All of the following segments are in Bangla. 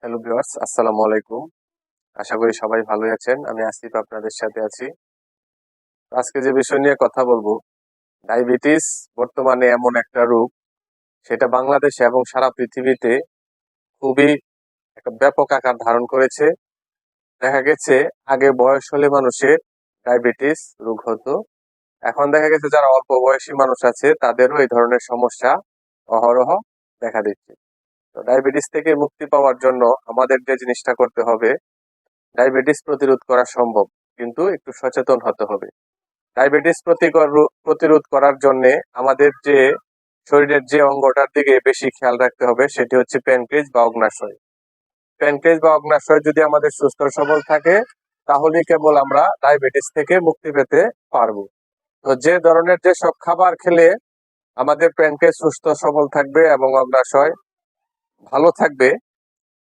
হ্যালো ভিউয়ার্স, আসসালামু আলাইকুম। আশা করি সবাই ভালোই আছেন। আমি আসিফ আপনাদের সাথে আছি। আজকে যে বিষয় নিয়ে কথা বলবো, ডায়াবেটিস বর্তমানে এমন একটা রোগ, সেটা বাংলাদেশে এবং সারা পৃথিবীতে খুবই একটা ব্যাপক আকার ধারণ করেছে। দেখা গেছে আগে বয়স হলে মানুষের ডায়াবেটিস রোগ হতো। এখন দেখা গেছে যারা অল্প বয়সী মানুষ আছে তাদেরও এই ধরনের সমস্যা অহরহ দেখা দিচ্ছে। তো ডায়াবেটিস থেকে মুক্তি পাওয়ার জন্য আমাদের যে জিনিসটা করতে হবে, ডায়াবেটিস প্রতিরোধ করা সম্ভব, কিন্তু একটু সচেতন হতে হবে। ডায়াবেটিস প্রতিরোধ করার জন্য আমাদের যে শরীরের যে অঙ্গটার দিকে বেশি খেয়াল রাখতে হবে সেটি হচ্ছে প্যানক্রিয়াস বা অগ্ন্যাশয়। প্যানক্রিয়াস বা অগ্ন্যাশয় যদি আমাদের সুস্থ সবল থাকে, তাহলে কেবল আমরা ডায়াবেটিস থেকে মুক্তি পেতে পারবো। তো যে ধরনের যে সব খাবার খেলে আমাদের প্যানক্রিয়াস সুস্থ সবল থাকবে এবং অগ্ন্যাশয় ভালো থাকবে,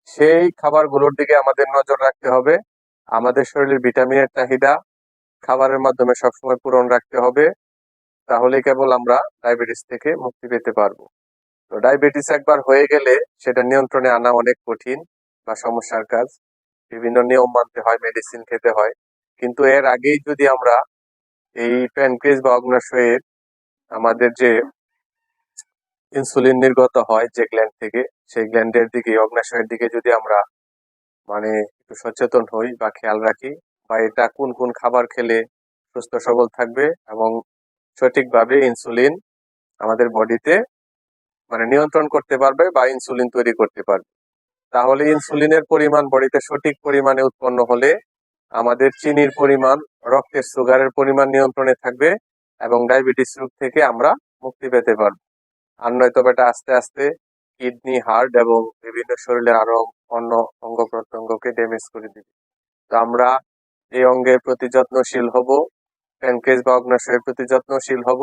সেই খাবারগুলোর দিকে আমাদের নজর রাখতে হবে। আমাদের শরীরের ভিটামিনের চাহিদা খাবারের মাধ্যমে সবসময় পূরণ রাখতে হবে। তাহলে কেবল আমরা ডায়াবেটিস থেকে মুক্তি পেতে পারবো। তো ডায়াবেটিস একবার হয়ে গেলে সেটা নিয়ন্ত্রণে আনা অনেক কঠিন বা সমস্যার কাজ। বিভিন্ন নিয়ম মানতে হয়, মেডিসিন খেতে হয়। কিন্তু এর আগেই যদি আমরা এই প্যানক্রিয়াস বা অগ্ন্যাশয়ের আমাদের যে ইনসুলিন নির্গত হয় যে গ্ল্যান্ড থেকে, সেই গ্ল্যান্ডের দিকে, অগ্ন্যাশয়ের দিকে যদি আমরা একটু সচেতন হই বা খেয়াল রাখি, বা এটা কোন কোন খাবার খেলে সুস্থ সবল থাকবে এবং সঠিকভাবে ইনসুলিন আমাদের বডিতে নিয়ন্ত্রণ করতে পারবে বা ইনসুলিন তৈরি করতে পারবে, তাহলে ইনসুলিনের পরিমাণ বডিতে সঠিক পরিমাণে উৎপন্ন হলে আমাদের চিনির পরিমাণ, রক্তের সুগারের পরিমাণ নিয়ন্ত্রণে থাকবে এবং ডায়াবেটিস রোগ থেকে আমরা মুক্তি পেতে পারবো। আর নয়তো এটা আস্তে আস্তে কিডনি, হার্ট এবং বিভিন্ন শরীরের আরো অন্য অঙ্গ প্রত্যঙ্গকে ড্যামেজ করে দিবে। তো আমরা এই অঙ্গের প্রতি যত্নশীল হব, প্যানক্রিয়াস বা অগ্ন্যাশয়ের প্রতি যত্নশীল হব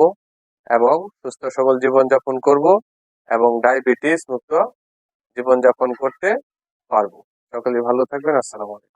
এবং সুস্থ সবল জীবনযাপন করব এবং ডায়াবেটিস মুক্ত জীবনযাপন করতে পারবো। সকলে ভালো থাকবেন। আসসালামু আলাইকুম।